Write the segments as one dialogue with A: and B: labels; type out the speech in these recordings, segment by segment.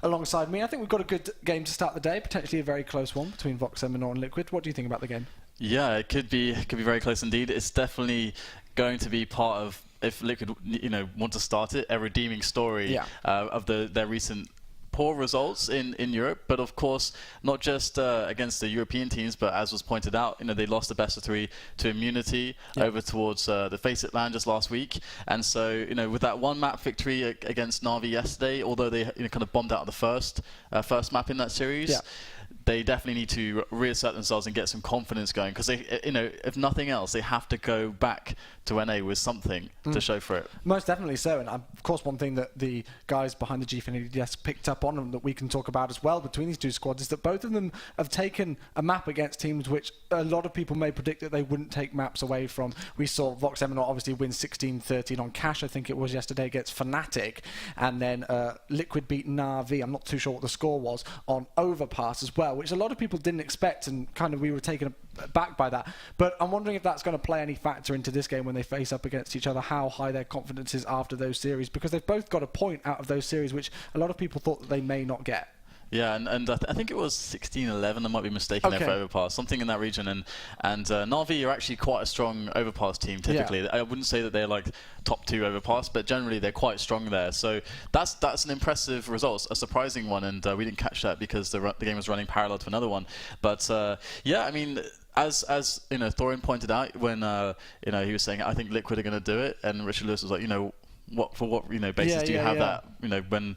A: alongside me. I think we've got a good game to start the day, potentially a very close one between VOX, Seminole and Liquid. What do you think about the game?
B: Yeah, it could be very close indeed. It's definitely going to be part of, if Liquid want to start it, a redeeming story of their recent poor results in Europe, but of course not just against the European teams, but as was pointed out, they lost the best of 3 to Immunity over towards the Faceit LAN just last week, and so with that one map victory against Na'Vi yesterday, although they kind of bombed out the first map in that series. They definitely need to reassert themselves and get some confidence going, because they, if nothing else, they have to go back to NA with something to show for it.
A: Most definitely so, and of course one thing that the guys behind the G-Finity picked up on, and that we can talk about as well between these two squads, is that both of them have taken a map against teams which a lot of people may predict that they wouldn't take maps away from. We saw VOX Seminole obviously win 16-13 on Cash, I think it was yesterday, against Fnatic, and then Liquid beat Na'Vi, I'm not too sure what the score was, on Overpass as well, which a lot of people didn't expect, and kind of we were taken aback by that. But I'm wondering if that's going to play any factor into this game when they face up against each other, how high their confidence is after those series, because they've both got a point out of those series which a lot of people thought that they may not get.
B: Yeah, and I think it was 16-11, I might be mistaken there for Overpass, something in that region. And Na'Vi are actually quite a strong Overpass team, typically. I wouldn't say that they're like top 2 Overpass, but generally they're quite strong there. So that's an impressive result, a surprising one, and we didn't catch that because the game was running parallel to another one. But yeah, I mean, as Thorin pointed out when he was saying, I think Liquid are going to do it, and Richard Lewis was like, what basis do you have that when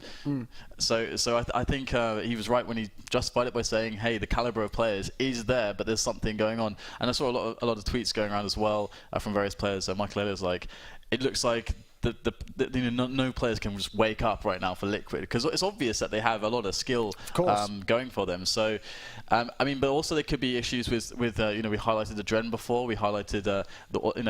B: so I think he was right when he justified it by saying, hey, the caliber of players is there, but there's something going on. And I saw a lot of tweets going around as well from various players. Michael Elliott's like, it looks like no players can just wake up right now for Liquid, because it's obvious that they have a lot of skill going for them. So I mean, but also there could be issues with we highlighted the Dren before, we highlighted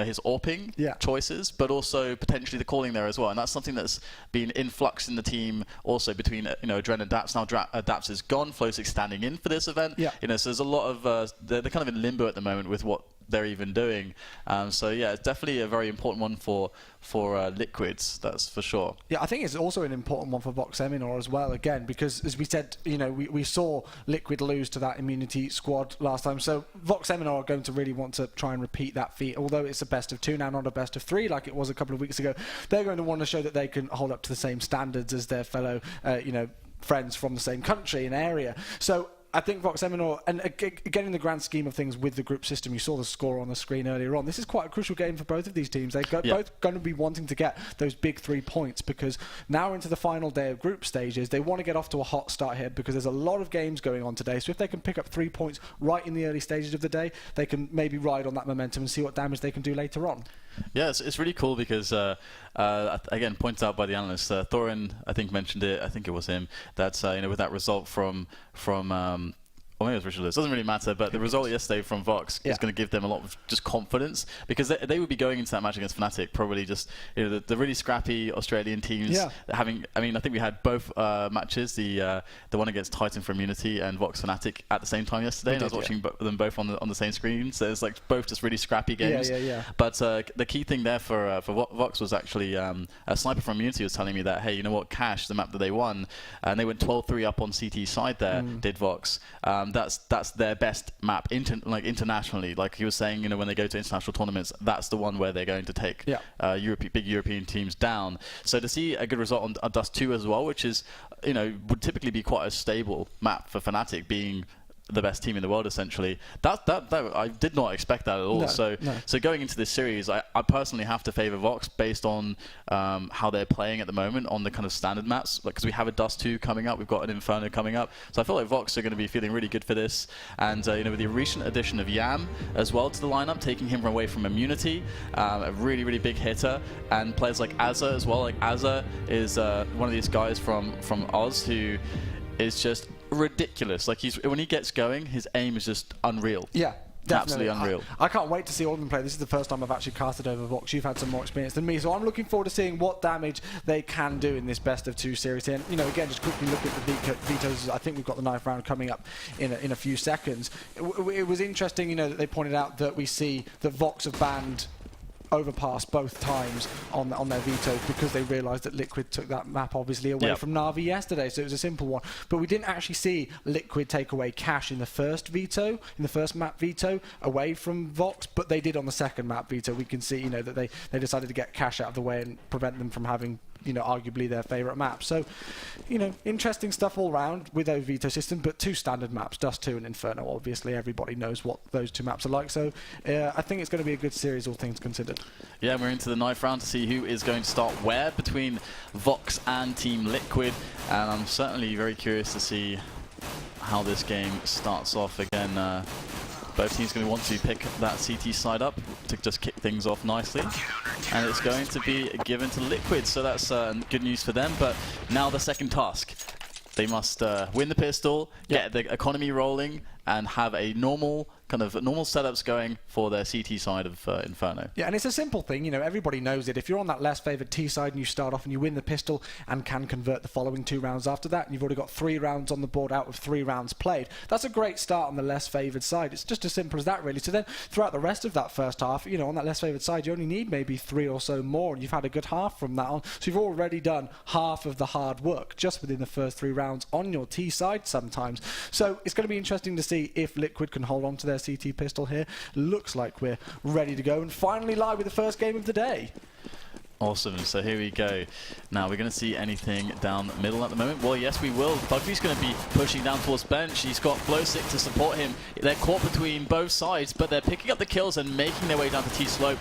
B: his AWPing choices, but also potentially the calling there as well, and that's something that's been in flux in the team also between Dren and Daps. Now Daps is gone, Flowsix standing in for this event. So there's a lot of they're kind of in limbo at the moment with what they're even doing. So yeah, it's definitely a very important one for Liquids, that's for sure.
A: Yeah, I think it's also an important one for VOX Seminole as well, again, because as we said, we saw Liquid lose to that Immunity squad last time, so VOX Seminole are going to really want to try and repeat that feat, although it's a best of 2 now, not a best of 3 like it was a couple of weeks ago. They're going to want to show that they can hold up to the same standards as their fellow friends from the same country and area. So I think VOX Seminole, and again in the grand scheme of things with the group system, you saw the score on the screen earlier on. This is quite a crucial game for both of these teams. They're both going to be wanting to get those big 3 points, because now into the final day of group stages, they want to get off to a hot start here, because there's a lot of games going on today. So if they can pick up 3 points right in the early stages of the day, they can maybe ride on that momentum and see what damage they can do later on.
B: Yeah, it's really cool because, again, pointed out by the analyst, Thorin, I think, mentioned it, I think it was him, that, with that result from or maybe it was Richard Lewis, doesn't really matter, but the result yesterday from VOX is going to give them a lot of just confidence, because they would be going into that match against Fnatic probably just the really scrappy Australian teams having, I mean, I think we had both matches, the one against Titan for Immunity and VOX Fnatic at the same time yesterday, and I was watching them both on the same screen, so it's like both just really scrappy games. But the key thing there for VOX was actually a sniper from Immunity was telling me that, hey, you know what, Cash, the map that they won, and they went 12-3 up on CT side there, did VOX. That's their best map internationally. Like he was saying, when they go to international tournaments, that's the one where they're going to take big European teams down. So to see a good result on Dust 2 as well, which is would typically be quite a stable map for Fnatic, being the best team in the world, essentially. That I did not expect that at all. So going into this series, I personally have to favour VOX based on how they're playing at the moment on the kind of standard maps. Because we have a Dust 2 coming up, we've got an Inferno coming up. So I feel like VOX are going to be feeling really good for this. And with the recent addition of Yam as well to the lineup, taking him away from Immunity, a really, really big hitter. And players like Azza as well. Like Azza is one of these guys from Oz who is just ridiculous. Like when he gets going, his aim is just unreal.
A: Yeah, definitely.
B: Absolutely unreal.
A: I can't wait to see all of them play. This is the first time I've actually casted over VOX. You've had some more experience than me, so I'm looking forward to seeing what damage they can do in this best of 2 series here. And, again, just quickly look at the vetoes. I think we've got the 9th round coming up in a few seconds. It was interesting, that they pointed out that we see that VOX have banned overpass both times on their vetoes because they realised that Liquid took that map obviously away from Na'Vi yesterday, so it was a simple one. But we didn't actually see Liquid take away cash in the first map veto away from VOX, but they did on the second map veto. We can see, that they decided to get cash out of the way and prevent them from having arguably their favourite map. So, interesting stuff all round with those veto systems, but two standard maps, Dust 2 and Inferno. Obviously, everybody knows what those two maps are like. So, I think it's going to be a good series, all things considered.
B: Yeah, we're into the 9th round to see who is going to start where between VOX and Team Liquid. And I'm certainly very curious to see how this game starts off. Again, both teams going to want to pick that CT side up to just kick things off nicely. And it's going to be given to Liquid, so that's good news for them. But now the second task. They must win the pistol, get the economy rolling, and have a normal setups going for their CT side of Inferno.
A: Yeah, and it's a simple thing, everybody knows it. If you're on that less favoured T side and you start off and you win the pistol and can convert the following 2 rounds after that, and you've already got 3 rounds on the board out of 3 rounds played, that's a great start on the less favoured side. It's just as simple as that, really. So then, throughout the rest of that first half, on that less favoured side, you only need maybe 3 or so more, and you've had a good half from that on. So you've already done half of the hard work just within the first 3 rounds on your T side sometimes. So it's going to be interesting to see if Liquid can hold on to their CT pistol here. Looks like we're ready to go and finally live with the first game of the day.
B: Awesome, so here we go. Now, we're going to see anything down the middle at the moment. Well, yes, we will. Bugby's going to be pushing down towards bench. He's got Flowsick to support him. They're caught between both sides, but they're picking up the kills and making their way down to T-Slope.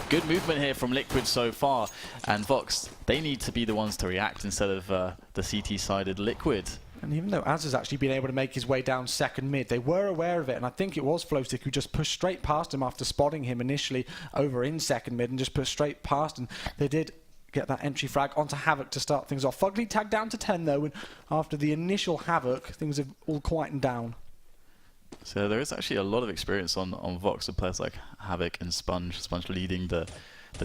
B: Good movement here from Liquid so far. And VOX, they need to be the ones to react instead of the CT-sided Liquid.
A: And even though Az has actually been able to make his way down second mid, they were aware of it, and I think it was Flowstick who just pushed straight past him after spotting him initially over in second mid and just pushed straight past, and they did get that entry frag onto Havoc to start things off. Fugly tagged down to 10 though, and after the initial Havoc, things have all quietened down.
B: So there is actually a lot of experience on VOX with players like Havoc and Sponge leading the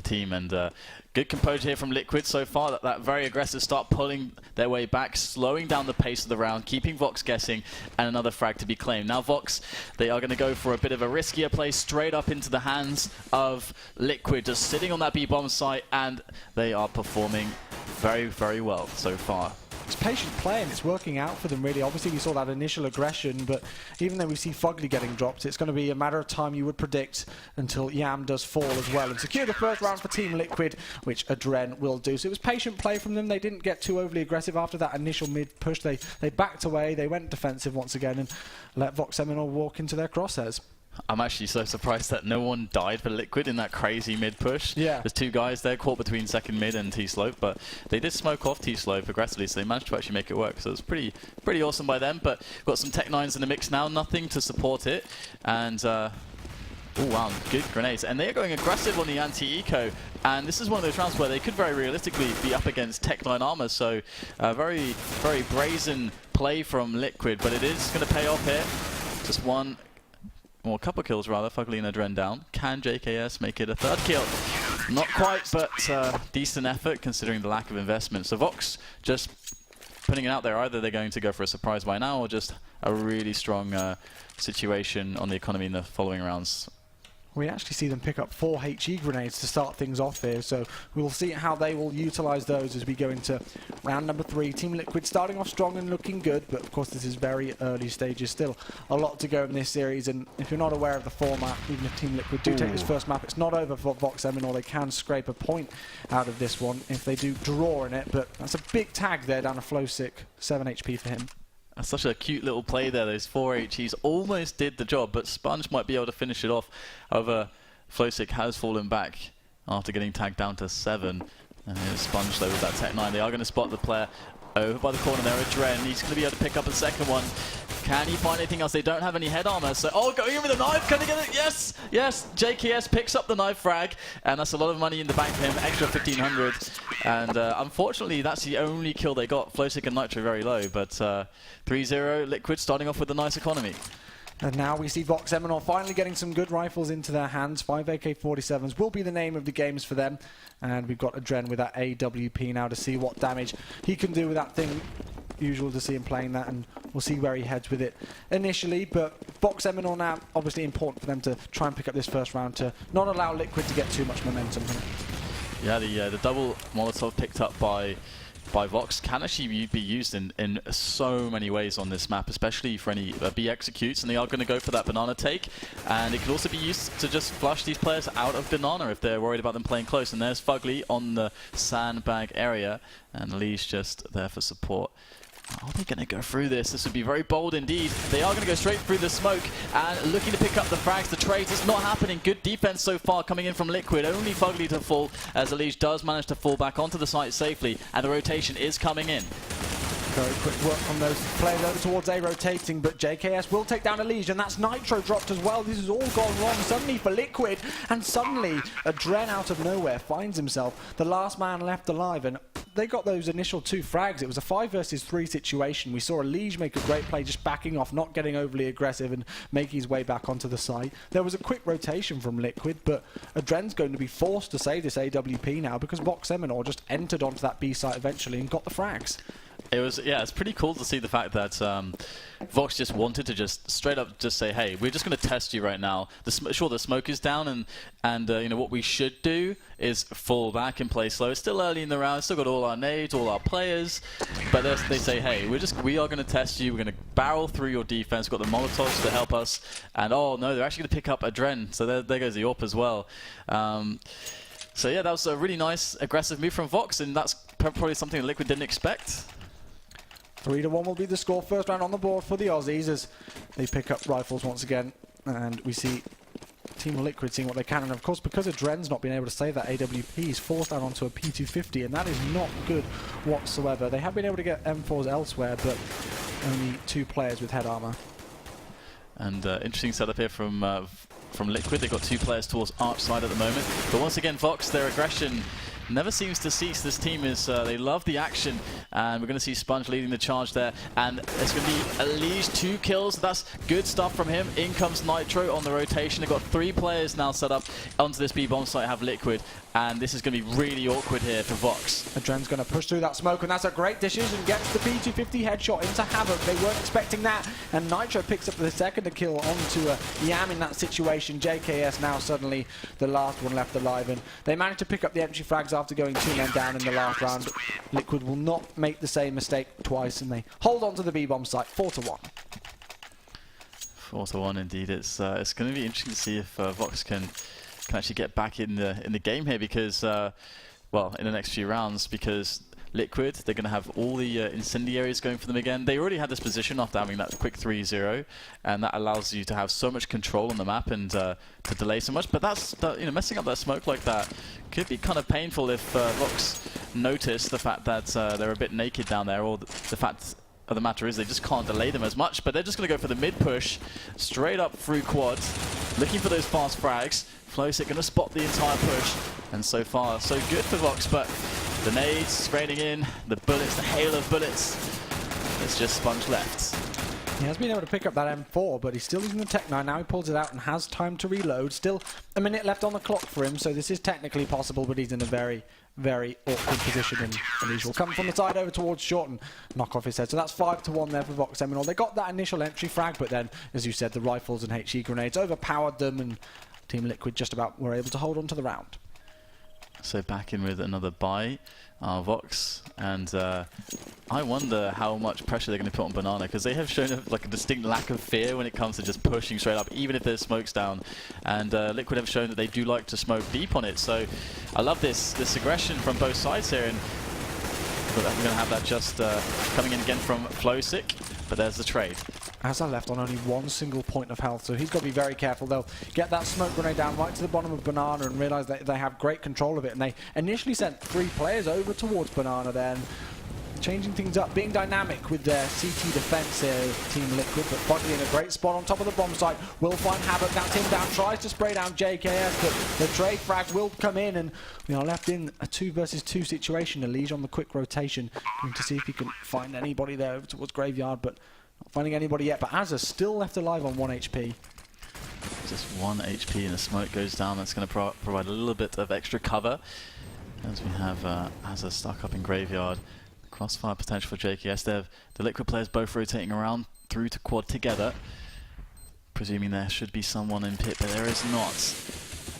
B: team, and good composure here from Liquid so far. That very aggressive start, pulling their way back, slowing down the pace of the round, keeping VOX guessing, and another frag to be claimed. Now VOX, they are going to go for a bit of a riskier play straight up into the hands of Liquid, just sitting on that B-bomb site, and they are performing very, very well so far.
A: It's patient play and it's working out for them, really. Obviously, we saw that initial aggression, but even though we see Fugly getting dropped, it's going to be a matter of time, you would predict, until Yam does fall as well and secure the first round for Team Liquid, which Adren will do. So it was patient play from them. They didn't get too overly aggressive after that initial mid push. They backed away, they went defensive once again and let VOX Seminole walk into their crosshairs.
B: I'm actually so surprised that no one died for Liquid in that crazy mid push.
A: Yeah.
B: There's 2 guys there caught between second mid and T-Slope, but they did smoke off T-Slope aggressively, so they managed to actually make it work. So it's pretty awesome by them, but we've got some Tech 9s in the mix now, nothing to support it. And, oh wow, good grenades. And they're going aggressive on the anti-eco, and this is one of those rounds where they could very realistically be up against Tech 9 armor, so very, very brazen play from Liquid, but it is going to pay off here. Just a couple kills rather, Fugly and Adren down. Can JKS make it a 3rd kill? Not quite, but decent effort considering the lack of investment. So VOX just putting it out there. Either they're going to go for a surprise by now or just a really strong situation on the economy in the following rounds.
A: We actually see them pick up 4 HE grenades to start things off here, so we'll see how they will utilise those as we go into round number 3. Team Liquid starting off strong and looking good, but of course this is very early stages, still a lot to go in this series, and if you're not aware of the format, even if Team Liquid do take this first map, it's not over for VOX Seminole. They can scrape a point out of this one if they do draw in it, but that's a big tag there down to Flowsick, 7 HP for him.
B: That's such a cute little play there. Those 4 HEs almost did the job, but Sponge might be able to finish it off. However, Flowsick has fallen back after getting tagged down to 7. And here's Sponge though with that Tech 9. They are going to spot the player over by the corner there, Adren. He's going to be able to pick up a second one. Can he find anything else? They don't have any head armor. So, going in with a knife. Can he get it? Yes! Yes! JKS picks up the knife frag. And that's a lot of money in the bank for him. Extra 1,500. And unfortunately, that's the only kill they got. Flowsick and Nitro very low. But 3-0, Liquid starting off with a nice economy.
A: And now we see VOX Seminole finally getting some good rifles into their hands. 5 AK-47s will be the name of the games for them. And we've got Adren with that AWP now to see what damage he can do with that thing. Usual to see him playing that, and we'll see where he heads with it initially. But VOX Eminor now, obviously important for them to try and pick up this first round to not allow Liquid to get too much momentum from it.
B: Yeah, the double Molotov picked up by VOX can actually be used in so many ways on this map, especially for any B executes, and they are going to go for that banana take, and it could also be used to just flush these players out of banana if they're worried about them playing close. And there's Fugly on the sandbag area, and Lee's just there for support. Are they going to go through this? This would be very bold indeed. They are going to go straight through the smoke and looking to pick up the frags. The trades, it's not happening. Good defense so far coming in from Liquid. Only Fugly to fall as Elige does manage to fall back onto the site safely, and the rotation is coming in.
A: Very quick work from those players over towards A rotating, but JKS will take down Elige, and that's Nitro dropped as well. This has all gone wrong suddenly for Liquid, and suddenly a Dren out of nowhere finds himself the last man left alive, and they got those initial 2 frags. It was a 5 versus 3 situation. We saw Elige make a great play, just backing off, not getting overly aggressive and making his way back onto the site. There was a quick rotation from Liquid, but Adren's going to be forced to save this AWP now because VOX Eminor just entered onto that B site eventually and got the frags.
B: It was, yeah, it's pretty cool to see the fact that VOX just wanted to just straight up just say, hey, we're just going to test you right now. Sure, the smoke is down, and you know what we should do is fall back and play slow. It's still early in the round, still got all our nades, all our players, but they say, hey, we are going to test you. We're going to barrel through your defense. We've got the Molotovs to help us, and oh no, they're actually going to pick up Adren. So there goes the AWP as well. So yeah, that was a really nice aggressive move from VOX, and that's probably something that Liquid didn't expect.
A: 3-1 will be the score. First round on the board for the Aussies as they pick up rifles once again. And we see Team Liquid seeing what they can. And of course, because Adren's not been able to save that AWP, he's forced out onto a P250, and that is not good whatsoever. They have been able to get M4s elsewhere, but only 2 players with head armor. And
B: interesting setup here from Liquid. They've got 2 players towards Arch side at the moment. But once again, VOX, their aggression never seems to cease. This team is, they love the action, and we're going to see Sponge leading the charge there, and it's going to be Elige 2 kills. That's good stuff from him. In comes Nitro on the rotation. They've got 3 players now set up onto this B-bomb site, have Liquid, and this is going to be really awkward here for VOX.
A: Adren's going to push through that smoke, and that's a great decision. Gets the P250 headshot into Havoc. They weren't expecting that, and Nitro picks up the second kill onto Yam in that situation. JKS now suddenly the last one left alive, and they managed to pick up the entry frags after going 2 men down in the last round. Liquid will not make the same mistake twice, and they hold on to the B-bomb site 4-1.
B: 4-1 indeed. It's going to be interesting to see if VOX can actually get back in the game here, because well, in the next few rounds, because Liquid, they're going to have all the incendiaries going for them again. They already had this position after having that quick 3-0, and that allows you to have so much control on the map and to delay so much. But you know, messing up that smoke like that could be kind of painful if VOX notice the fact that they're a bit naked down there, or the fact of the matter is they just can't delay them as much. But they're just going to go for the mid push, straight up through quads, looking for those fast frags. Flowsick going to spot the entire push, and so far so good for VOX, but the nades spraying in, the bullets, the hail of bullets. It's just Sponge left.
A: He has been able to pick up that M4, but he's still using the Tech 9. Now he pulls it out and has time to reload. Still a minute left on the clock for him, so this is technically possible, but he's in a very, very awkward position. And Elige will come from the side over towards Short and knock off his head. So that's 5-1 there for VOX Eminor. They got that initial entry frag, but then, as you said, the rifles and HE grenades overpowered them, and Team Liquid just about were able to hold on to the round.
B: So back in with another buy, VOX, and I wonder how much pressure they're going to put on Banana, because they have shown like a distinct lack of fear when it comes to just pushing straight up, even if there's smokes down. And Liquid have shown that they do like to smoke deep on it. So I love this aggression from both sides here, and we're going to have that just coming in again from Flowsick, but there's the trade.
A: Asa left on only 1 single point of health, so he's got to be very careful. They'll get that smoke grenade down right to the bottom of Banana and realise that they have great control of it. And they initially sent 3 players over towards Banana, then changing things up, being dynamic with their CT defense here, Team Liquid, but Fugly in a great spot on top of the bomb site. Will find Havoc, that's him down, tries to spray down JKS, but the trade frag will come in, and we are left in a 2 versus 2 situation. Elige on the quick rotation, going to see if he can find anybody there over towards Graveyard, but not finding anybody yet. But Azza still left alive on 1 HP.
B: Just 1 HP and the smoke goes down. That's going to provide a little bit of extra cover, as we have Azza stuck up in Graveyard. Crossfire potential for JKS. The Liquid players both rotating around through to quad together. Presuming there should be someone in pit, but there is not.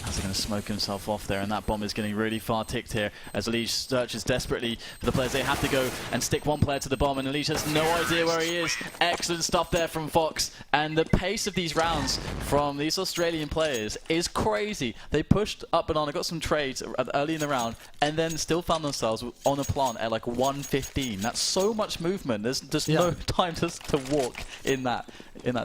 B: As they're going to smoke himself off there, and that bomb is getting really far ticked here as Elige searches desperately for the players. They have to go and stick one player to the bomb, and Elige has no idea where he is. Excellent stuff there from VOX, and the pace of these rounds from these Australian players is crazy. They pushed up Banana, got some trades early in the round, and then still found themselves on a plant at like 1:15. That's so much movement. There's just no time to walk in that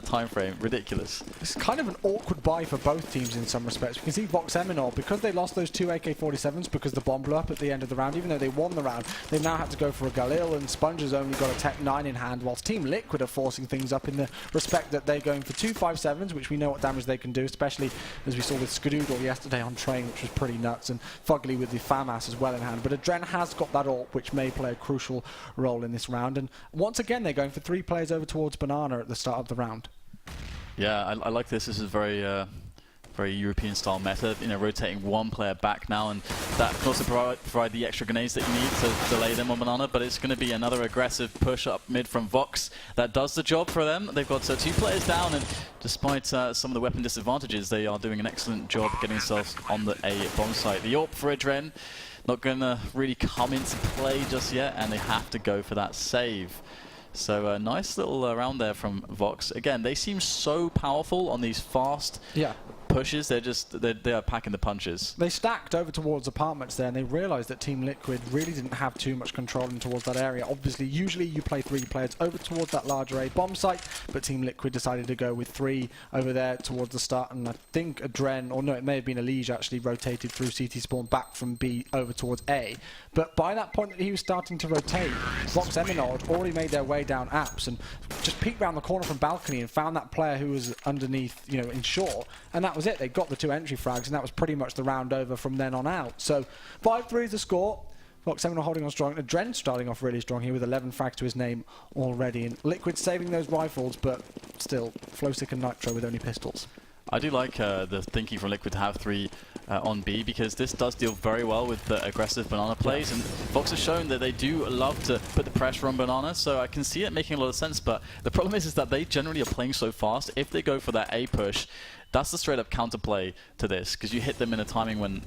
B: time frame. Ridiculous.
A: It's kind of an awkward buy for both teams in some respects. We can see VOX Eminor, because they lost those 2 AK-47s because the bomb blew up at the end of the round, even though they won the round, they've now had to go for a Galil, and Sponge has only got a Tech 9 in hand, whilst Team Liquid are forcing things up in the respect that they're going for 2 5.7s, which we know what damage they can do, especially as we saw with Skadoodle yesterday on train, which was pretty nuts, and Fugly with the FAMAS as well in hand. But Adren has got that AWP, which may play a crucial role in this round, and once again they're going for 3 players over towards Banana at the start of the round.
B: Yeah, I like this. This is very European style meta, rotating one player back now, and that can also provide the extra grenades that you need to delay them on Banana. But it's going to be another aggressive push up mid from VOX that does the job for them. They've got 2 players down, and despite some of the weapon disadvantages, they are doing an excellent job getting themselves on the A bomb site. The AWP for Adren not going to really come into play just yet, and they have to go for that save. So a nice little round there from VOX. Again, they seem so powerful on these fast pushes. They are packing the punches.
A: They stacked over towards apartments there, and they realised that Team Liquid really didn't have too much control in towards that area. Obviously, usually you play 3 players over towards that larger A bomb site, but Team Liquid decided to go with 3 over there towards the start, and I think Adren, or no, it may have been Elige, actually rotated through CT spawn back from B over towards A. But by that point that he was starting to rotate, VOX Eminor had already made their way down apps and just peeked round the corner from balcony and found that player who was underneath, in shore, and that was it. They got the 2 entry frags, and that was pretty much the round over from then on out. So 5-3 is the score. VOX Eminor holding on strong. Adren starting off really strong here with 11 frags to his name already, and Liquid saving those rifles, but still Flowstick and Nitro with only pistols.
B: I do like the thinking from Liquid to have 3 on B, because this does deal very well with the aggressive Banana plays, and VOX has shown that they do love to put the pressure on Banana, so I can see it making a lot of sense. But the problem is that they generally are playing so fast. If they go for that A push, that's the straight up counterplay to this, because you hit them in a timing when,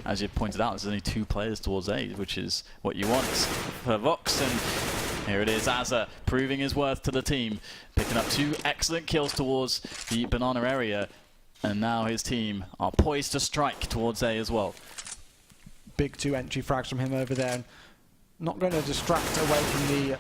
B: as you pointed out, there's only 2 players towards A, which is what you want for VOX. And here it is, Azza proving his worth to the team, picking up 2 excellent kills towards the Banana area, and now his team are poised to strike towards A as well.
A: Big 2 entry frags from him over there, and not going to distract away from the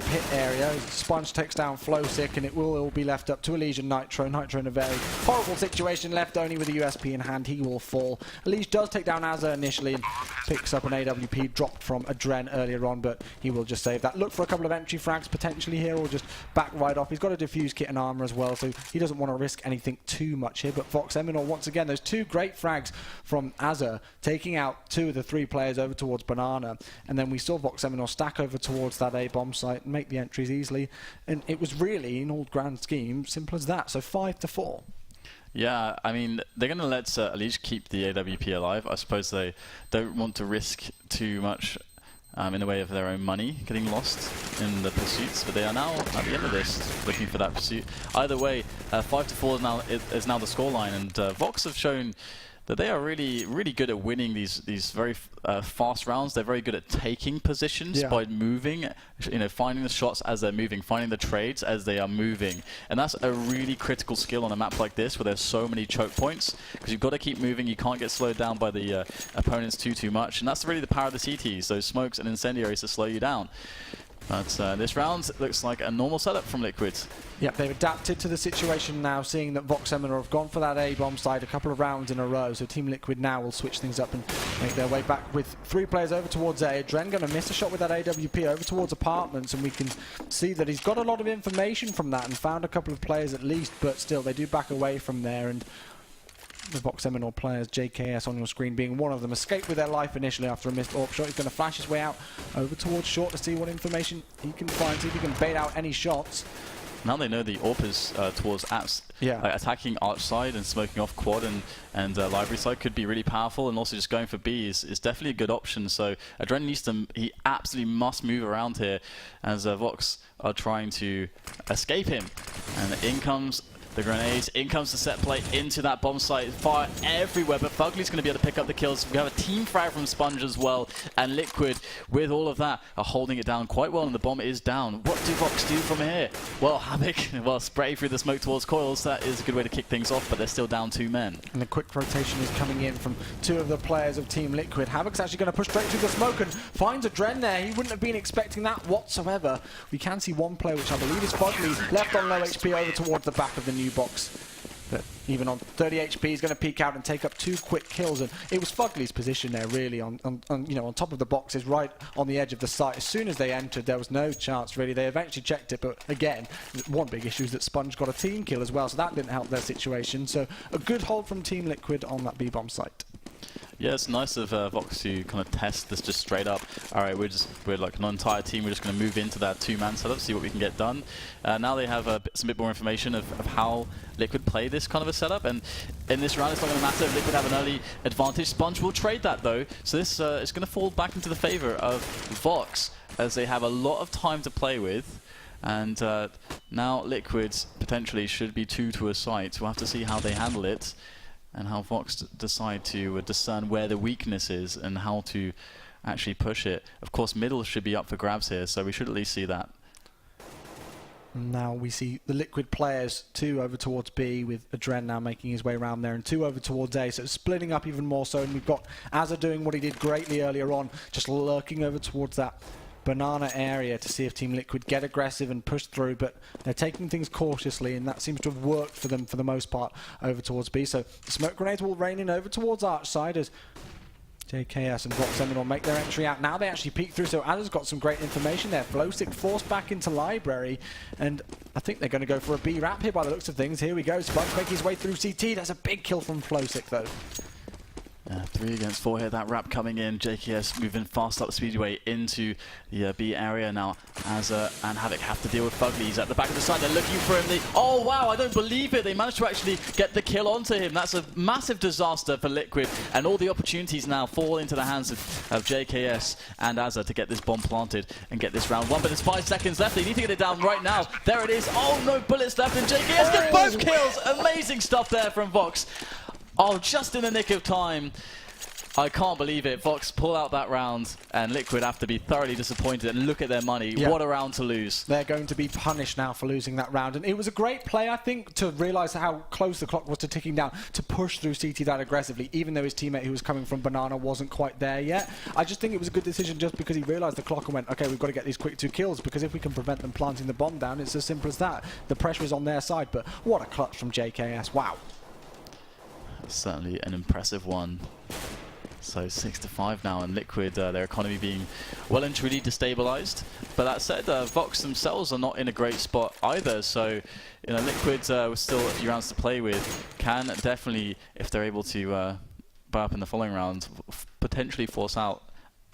A: pit area. Sponge takes down Flowstick, and it will all be left up to Elige and Nitro. Nitro in a very horrible situation, left only with a USP in hand. He will fall. Elige does take down Azza initially and picks up an AWP dropped from Adren earlier on, but he will just save that. Look for a couple of entry frags potentially here, or just back right off. He's got a diffuse kit and armor as well, so he doesn't want to risk anything too much here. But VOX Eminor, once again, those 2 great frags from Azza, taking out 2 of the 3 players over towards Banana, and then we saw VOX Eminor stack over towards that A bomb site and make the entries easily, and it was really, in all grand scheme, simple as that. So 5-4.
B: Yeah, I mean, they're going to let Elige keep the AWP alive. I suppose they don't want to risk too much in the way of their own money getting lost in the pursuits, but they are now at the end of this looking for that pursuit. Either way, 5-4 is now the scoreline, and VOX have shown that they are really, really good at winning these very fast rounds. They're very good at taking positions by moving, finding the shots as they're moving, finding the trades as they are moving. And that's a really critical skill on a map like this, where there's so many choke points, because you've got to keep moving. You can't get slowed down by the opponents too much. And that's really the power of the CTs, those smokes and incendiaries to slow you down. But this round looks like a normal setup from Liquid.
A: Yep, they've adapted to the situation now, seeing that VOX Eminor have gone for that A-bomb side a couple of rounds in a row. So Team Liquid now will switch things up and make their way back with 3 players over towards A. Adren going to miss a shot with that AWP over towards apartments, and we can see that he's got a lot of information from that and found a couple of players at least, but still they do back away from there. And the VOX Eminor players, JKS on your screen being one of them, escaped with their life initially after a missed AWP shot. He's going to flash his way out over towards short to see what information he can find, see if he can bait out any shots.
B: Now they know the AWP is towards apps. Attacking arch side and smoking off quad and library side could be really powerful, and also just going for B is definitely a good option. So Adren needs to, he absolutely must move around here as VOX are trying to escape him. And in comes the grenades, in comes the set play into that bomb site, fire everywhere, but Fugly's going to be able to pick up the kills. We have a team frag from Sponge as well, and Liquid, with all of that, are holding it down quite well, and the bomb is down. What do VOX do from here? Well, Havoc, well, spray through the smoke towards coils. That is a good way to kick things off, but they're still down 2 men.
A: And the quick rotation is coming in from 2 of the players of Team Liquid. Havoc's actually going to push straight through the smoke and finds Adren there. He wouldn't have been expecting that whatsoever. We can see one player, which I believe is Fugly, left on low HP over towards the back of the new box. But even on 30 HP, he's going to peek out and take up 2 quick kills. And it was Fugly's position there, really, on top of the boxes, right on the edge of the site. As soon as they entered, there was no chance, really. They eventually checked it, but again, one big issue is that Sponge got a team kill as well, so that didn't help their situation. So a good hold from Team Liquid on that B-bomb site.
B: Yeah, it's nice of VOX to kind of test this just straight up. All right, we're like an entire team. We're just going to move into that 2-man setup, see what we can get done. Now they have some bit more information of how Liquid play this kind of a setup, and in this round it's not going to matter if Liquid have an early advantage. Sponge will trade that though, so this is going to fall back into the favor of VOX as they have a lot of time to play with. And now Liquid potentially should be 2 to a site. We'll have to see how they handle it, and how VOX decide to discern where the weakness is and how to actually push it. Of course, middle should be up for grabs here, so we should at least see that.
A: Now we see the Liquid players 2 over towards B, with Adren now making his way around there, and 2 over towards A, so it's splitting up even more so. And we've got Azza doing what he did greatly earlier on, just lurking over towards that banana area to see if Team Liquid get aggressive and push through, but they're taking things cautiously, and that seems to have worked for them for the most part over towards B. So smoke grenades will rain in over towards arch side as JKS and VOX Eminor make their entry out. Now they actually peek through, so Ada's got some great information there. Flowstick forced back into library, and I think they're going to go for a B wrap here by the looks of things. Here we go, Sponge making his way through CT. That's a big kill from Flowstick though.
B: 3 against 4 here, that wrap coming in. JKS moving fast up the speedway into the B area now. Azza and Havoc have to deal with Fugly. He's at the back of the side, they're looking for him. Oh wow, I don't believe it. They managed to actually get the kill onto him. That's a massive disaster for Liquid, and all the opportunities now fall into the hands of JKS and Azza to get this bomb planted and get this round 1. But there's 5 seconds left. They need to get it down right now. There it is. Oh, no bullets left, and JKS gets both kills. Amazing stuff there from VOX. Oh, just in the nick of time. I can't believe it. VOX pull out that round, and Liquid have to be thoroughly disappointed. And look at their money. Yeah. What a round to lose.
A: They're going to be punished now for losing that round. And it was a great play, I think, to realise how close the clock was to ticking down, to push through CT that aggressively, even though his teammate who was coming from Banana wasn't quite there yet. I just think it was a good decision just because he realised the clock and went, okay, we've got to get these quick 2 kills, because if we can prevent them planting the bomb down, it's as simple as that. The pressure is on their side, but what a clutch from JKS. Wow.
B: Certainly an impressive one. So 6-5 now, and Liquid, their economy being well and truly destabilized. But that said, VOX themselves are not in a great spot either. So, you know, Liquid with still a few rounds to play with can definitely, if they're able to buy up in the following round, potentially force out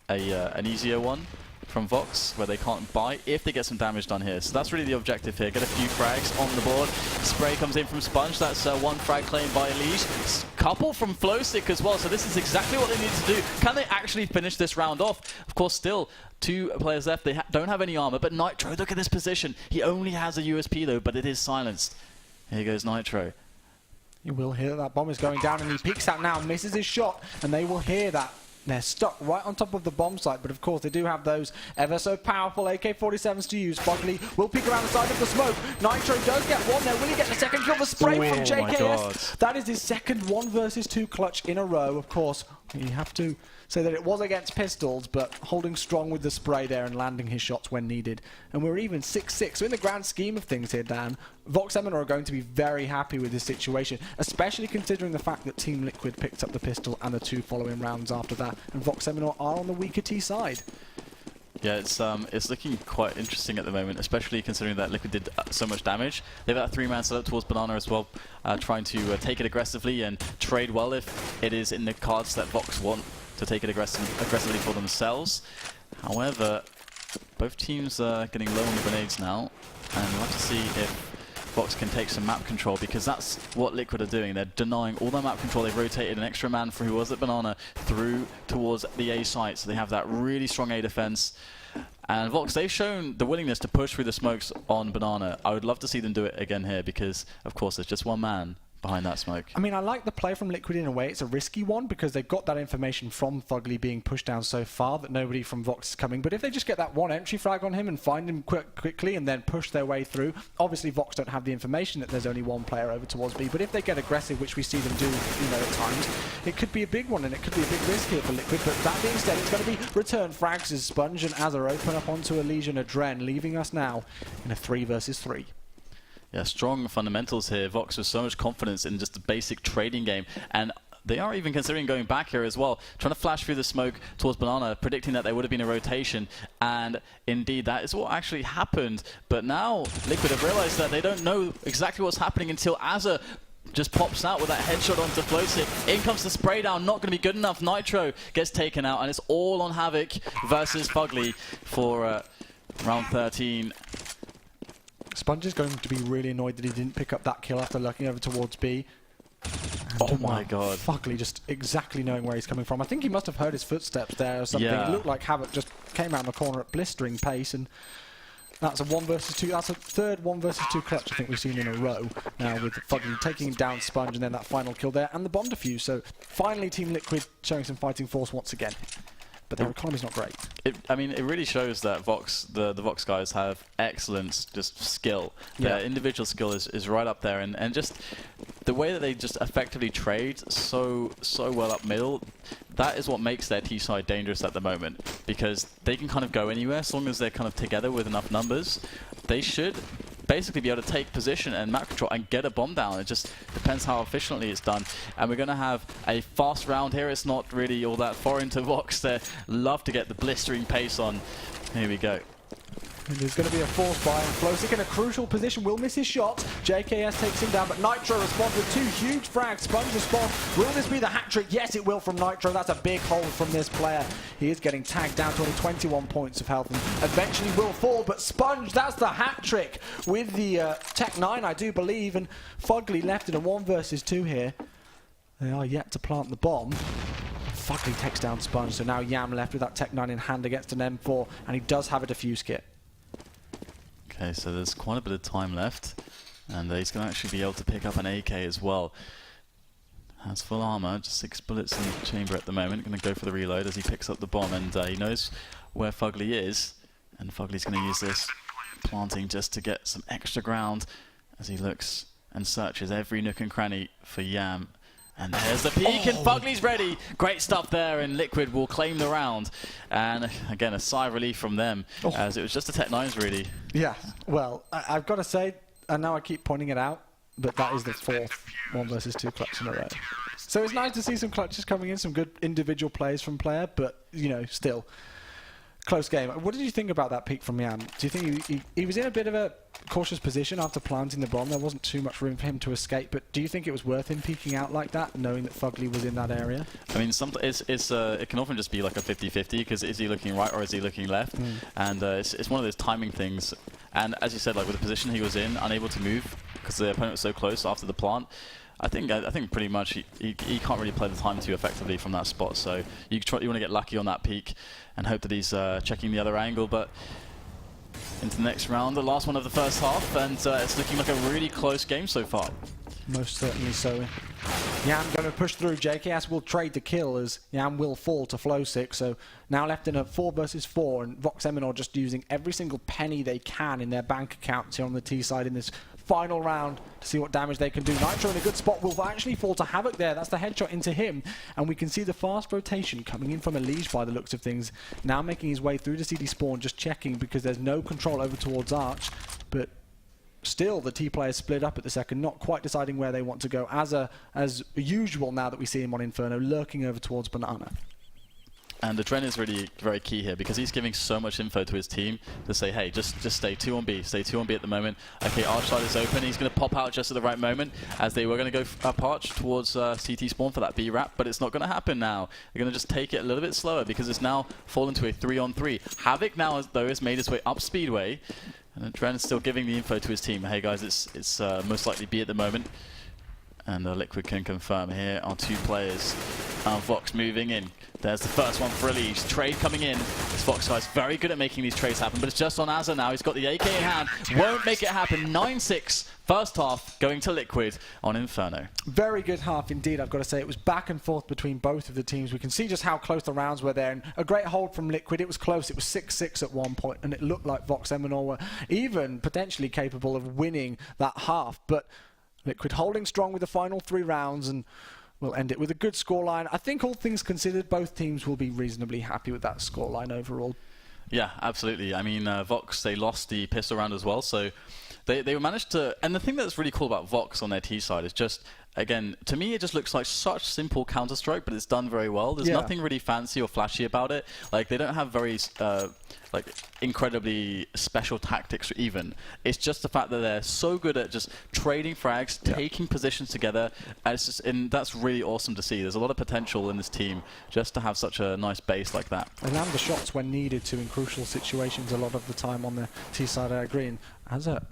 B: an easier one from VOX, where they can't buy if they get some damage done here. So that's really the objective here. Get a few frags on the board. Spray comes in from Sponge. That's 1 frag claimed by Elige. Couple from Flowstick as well. So this is exactly what they need to do. Can they actually finish this round off? Of course, still 2 players left. They don't have any armor. But Nitro, look at this position. He only has a USP though, but it is silenced. Here goes Nitro.
A: You will hear that bomb is going down, and he peeks out now, misses his shot, and they will hear that. They're stuck right on top of the bomb site, but of course they do have those ever so powerful AK-47s to use. Fugly will peek around the side of the smoke. Nitro does get one there. Will he get the second kill? The spray from JKS. That is his second 1 versus 2 clutch in a row. Of course, you have to say that it was against pistols, but holding strong with the spray there and landing his shots when needed. And we're even 6-6. So in the grand scheme of things here, Dan, VOX Eminor are going to be very happy with this situation, especially considering the fact that Team Liquid picked up the pistol and the 2 following rounds after that, and VOX Eminor are on the weaker T side.
B: Yeah, it's looking quite interesting at the moment, especially considering that Liquid did so much damage. They've got a 3-man setup towards Banana as well, trying to take it aggressively and trade well if it is in the cards that VOX want to take it aggressively for themselves. However, both teams are getting low on the grenades now. And we'll have to see if VOX can take some map control, because that's what Liquid are doing. They're denying all their map control. They've rotated an extra man for who was at Banana through towards the A site, so they have that really strong A defense. And VOX, they've shown the willingness to push through the smokes on Banana. I would love to see them do it again here, because of course there's just one man behind that smoke.
A: I mean, I like the play from Liquid in a way. It's a risky one because they got that information from Fugly being pushed down so far that nobody from VOX is coming. But if they just get that one entry frag on him and find him quickly and then push their way through, obviously VOX don't have the information that there's only one player over towards B. But if they get aggressive, which we see them do, you know, at times, it could be a big one and it could be a big risk here for Liquid. But that being said, it's going to be return frags as Sponge and Azza open up onto a Legion Adren, leaving us now in a 3 versus 3.
B: Yeah, strong fundamentals here. VOX with so much confidence in just the basic trading game, and they are even considering going back here as well, trying to flash through the smoke towards Banana, predicting that there would have been a rotation, and indeed that is what actually happened. But now Liquid have realized that they don't know exactly what's happening until Azza just pops out with that headshot onto Flowsick. In comes the spray down, not going to be good enough. Nitro gets taken out, and it's all on Havoc versus Fugly for round 13.
A: Sponge is going to be really annoyed that he didn't pick up that kill after looking over towards B. And
B: oh my god.
A: Fugly just exactly knowing where he's coming from. I think he must have heard his footsteps there or something.
B: Yeah.
A: It looked like Havoc just came around the corner at blistering pace, and that's a 1 versus 2. That's a third 1 versus 2 clutch I think we've seen in a row now, with Fugly taking down Sponge and then that final kill there and the bomb defuse. So finally Team Liquid showing some fighting force once again. But their economy's not great.
B: I mean, it really shows that VOX, the VOX guys have excellent just skill. Their individual skill is right up there, and just the way that they just effectively trade so well up middle, that is what makes their T side dangerous at the moment, because they can kind of go anywhere as long as they're kind of together with enough numbers. They should basically be able to take position and map control and get a bomb down. It just depends how efficiently it's done. And we're going to have a fast round here. It's not really all that foreign to VOX. They love to get the blistering pace on. Here we go.
A: And there's going to be a force buy, and Flowsick in a crucial position will miss his shot. JKS takes him down, but Nitro responds with 2 huge frags. Sponge responds. Will this be the hat-trick? Yes, it will from Nitro. That's a big hold from this player. He is getting tagged down to only 21 points of health and eventually will fall, but Sponge, that's the hat-trick with the Tech 9, I do believe, and Fugly left in a 1 versus 2 here. They are yet to plant the bomb. Fugly takes down Sponge, so now Yam left with that Tech 9 in hand against an M4, and he does have a defuse kit.
B: Okay, so there's quite a bit of time left, and he's going to actually be able to pick up an AK as well. Has full armor, just 6 bullets in the chamber at the moment. Going to go for the reload as he picks up the bomb, and he knows where Fugly is, and Fugly's going to use this planting just to get some extra ground as he looks and searches every nook and cranny for Yam. And there's the peek, and Fugly's ready. Great stuff there, and Liquid will claim the round. And again, a sigh of relief from them, as it was just the Tech 9s really.
A: Yeah, well, I've got to say, and now I keep pointing it out, but that is the 4th 1 versus 2 clutch in a row. So it's nice to see some clutches coming in, some good individual plays from player, but, you know, still, close game. What did you think about that peek from Yam? Do you think he was in a bit of a cautious position after planting the bomb? There wasn't too much room for him to escape, but do you think it was worth him peeking out like that, knowing that Fugly was in that area?
B: I mean, it can often just be like a 50-50, because is he looking right or is he looking left? And it's one of those timing things. And as you said, like with the position he was in, unable to move because the opponent was so close after the plant, I think pretty much he can't really play the time too effectively from that spot. So you want to get lucky on that peak and hope that he's checking the other angle. But into the next round, the last one of the first half, and it's looking like a really close game so far.
A: Most certainly so. Yam going to push through. JKS will trade the kill as Yam will fall to Flowsick. So now left in a 4 versus 4, and VOX Eminor just using every single penny they can in their bank accounts here on the T side in this final round to see what damage they can do. Nitro in a good spot will actually fall to Havoc there. That's the headshot into him, and we can see the fast rotation coming in from Elige by the looks of things. Now making his way through the CD spawn, just checking because there's no control over towards Arch, but still the T players split up at the second, not quite deciding where they want to go as usual now that we see him on Inferno lurking over towards Banana.
B: And the Adren is really very key here, because he's giving so much info to his team to say, hey, just stay 2 on B, stay 2 on B at the moment. Okay, Arch side is open. He's going to pop out just at the right moment, as they were going to go up Arch towards CT spawn for that B wrap, but it's not going to happen now. They're going to just take it a little bit slower, because it's now fallen to a 3-on-3. Havoc now, though, has made his way up Speedway. And Dren is still giving the info to his team. Hey guys, it's most likely B at the moment. And Liquid can confirm here are 2 players. VOX moving in. There's the first one for Elise. Trade coming in. This VOX guy's very good at making these trades happen, but it's just on Azza now. He's got the AK in hand. Won't make it happen. 9-6. First half going to Liquid on Inferno.
A: Very good half indeed, I've got to say. It was back and forth between both of the teams. We can see just how close the rounds were there. And a great hold from Liquid. It was close. It was 6-6 at one point, and it looked like VOX Eminor were even potentially capable of winning that half. But Liquid holding strong with the final 3 rounds, and we'll end it with a good scoreline. I think all things considered, both teams will be reasonably happy with that scoreline overall.
B: Yeah, absolutely. I mean, VOX, they lost the pistol round as well, so they managed to... And the thing that's really cool about VOX on their T side is just, again, to me it just looks like such simple Counter-Strike, but it's done very well. There's nothing really fancy or flashy about it. Like, they don't have very... like incredibly special tactics even. It's just the fact that they're so good at just trading frags, taking positions together, and it's just, and that's really awesome to see. There's a lot of potential in this team just to have such a nice base like that.
A: They land the shots when needed to in crucial situations a lot of the time on the T side, I agree. And Azza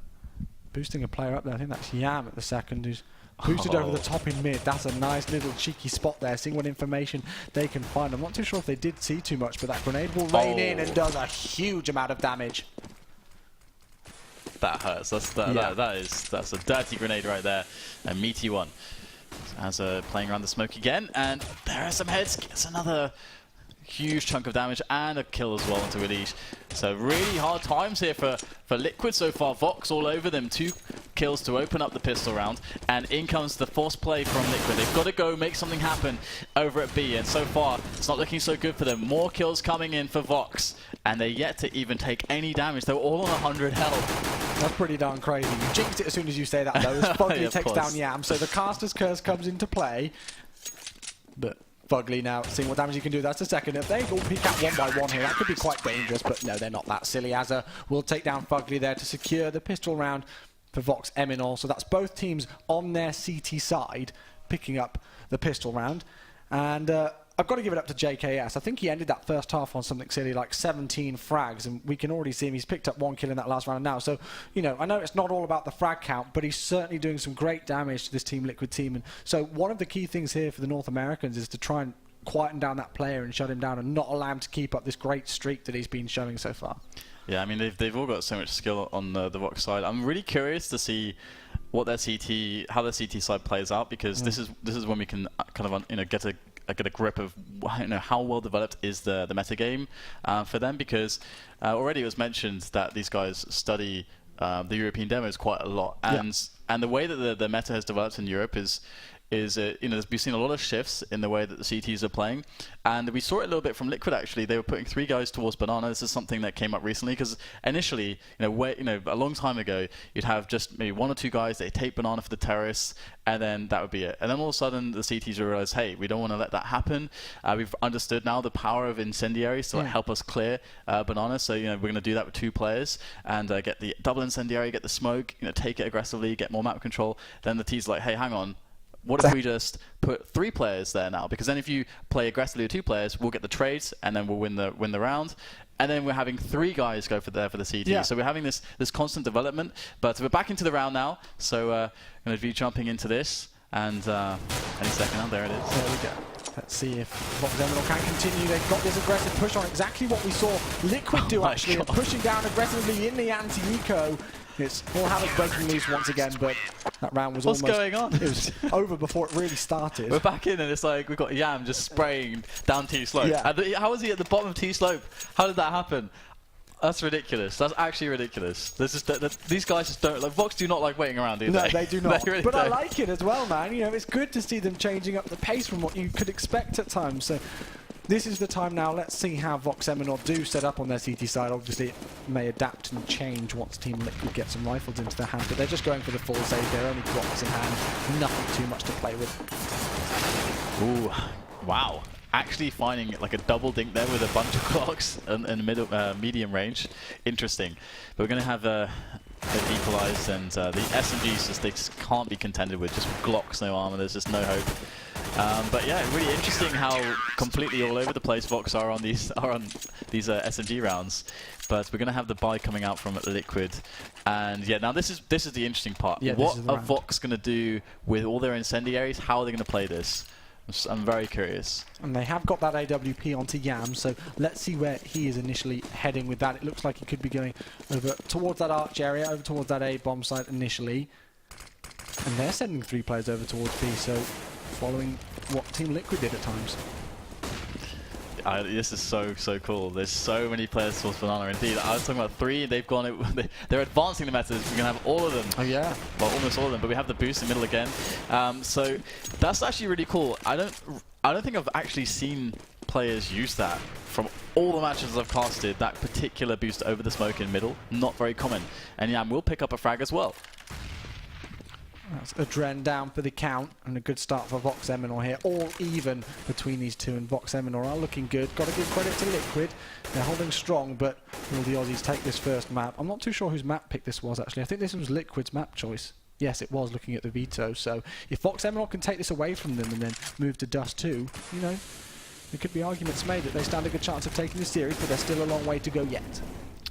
A: boosting a player up there, I think that's Yam at the second, who's boosted over the top in mid. That's a nice little cheeky spot there, seeing what information they can find. I'm not too sure if they did see too much, but that grenade will rain in and does a huge amount of damage.
B: That hurts. That's a dirty grenade right there. A meaty one. As playing around the smoke again, and there are some heads. Gets another huge chunk of damage and a kill as well into Elise. So really hard times here for Liquid so far. VOX all over them. 2 kills to open up the pistol round, and in comes the force play from Liquid. They've got to go make something happen over at B, and so far it's not looking so good for them. More kills coming in for VOX, and they're yet to even take any damage. They're all on 100 health.
A: That's pretty darn crazy. You jinxed it as soon as you say that, though. As Fugly takes down Yam, so the caster's curse comes into play. But Fugly now seeing what damage he can do. That's the second. If they all peek out one by one here, that could be quite dangerous, but no, they're not that silly. Azza will take down Fugly there to secure the pistol round for VOX Eminor. So that's both teams on their CT side picking up the pistol round. And I've got to give it up to JKS. I think he ended that first half on something silly like 17 frags, and we can already see him. He's picked up 1 kill in that last round now. So, you know, I know it's not all about the frag count, but he's certainly doing some great damage to this Team Liquid team. And so one of the key things here for the North Americans is to try and quieten down that player and shut him down and not allow him to keep up this great streak that he's been showing so far.
B: Yeah, I mean, they've all got so much skill on the VOX side. I'm really curious to see what their how their CT side plays out, because this is when we can kind of get a grip of how well developed is the metagame for them, because already it was mentioned that these guys study the European demos quite a lot, and the way that the meta has developed in Europe is we've seen a lot of shifts in the way that the CTs are playing, and we saw it a little bit from Liquid actually. They were putting 3 guys towards Banana. This is something that came up recently, because initially, a long time ago, you'd have just maybe 1 or 2 guys. They take Banana for the terrorists, and then that would be it. And then all of a sudden, the CTs realized, hey, we don't want to let that happen. We've understood now the power of incendiaries to help us clear Banana. So we're going to do that with 2 players and get the double incendiary, get the smoke, take it aggressively, get more map control. Then the T's like, hey, hang on. What if we just put 3 players there now? Because then if you play aggressively with 2 players, we'll get the trades, and then we'll win the round. And then we're having 3 guys go for the CT. Yeah. So we're having this constant development. But we're back into the round now. So going to be jumping into this. And any second now, there it is.
A: There we go. Let's see if VOX Eminor can continue. They've got this aggressive push on, exactly what we saw Liquid do actually, pushing down aggressively in the anti-eco. It's all havoc breaking loose once again, but that round was
B: What's going on?
A: It was over before it really started.
B: We're back in, and it's like we've got Yam just spraying down T slope. Yeah. How was he at the bottom of T slope? How did that happen? That's ridiculous. That's actually ridiculous. These guys just don't. VOX do not like waiting around, do they?
A: No, they do not.
B: They really
A: but
B: don't.
A: I like it as well, man. It's good to see them changing up the pace from what you could expect at times. So this is the time now. Let's see how VOX Eminor do set up on their CT side. Obviously, it may adapt and change once Team Liquid get some rifles into their hand, but they're just going for the full save. They're only Glocks in hand. Nothing too much to play with.
B: Ooh, wow. Actually finding like a double dink there with a bunch of Glocks in medium range. Interesting. But we're going to have the equalized, and the SMGs they just can't be contended with. Just Glocks, no armor. There's just no hope. But yeah, really interesting how completely all over the place VOX are on these SMG rounds. But we're going to have the buy coming out from Liquid, and yeah, now this is the interesting part.
A: Yeah,
B: what are VOX going to do with all their incendiaries? How are they going to play this? I'm very curious.
A: And they have got that AWP onto Yam, so let's see where he is initially heading with that. It looks like he could be going over towards that arch area, over towards that A bomb site initially. And they're sending 3 players over towards B, so following what Team Liquid did at times.
B: This is so cool. There's so many players towards Banana. Indeed, I was talking about 3. They've gone. They're advancing the metas. We're gonna have all of them.
A: Oh yeah.
B: Well, almost all of them. But we have the boost in the middle again. So that's actually really cool. I don't think I've actually seen players use that from all the matches I've casted. That particular boost over the smoke in middle, not very common. And Yam will pick up a frag as well.
A: That's Adren down for the count, and a good start for VOX Eminor here. All even between these two, and VOX Eminor are looking good. Got to give credit to Liquid. They're holding strong, but will the Aussies take this first map? I'm not too sure whose map pick this was, actually. I think this was Liquid's map choice. Yes, it was, looking at the veto. So if VOX Eminor can take this away from them and then move to Dust 2, you know, there could be arguments made that they stand a good chance of taking this series, but there's still a long way to go yet.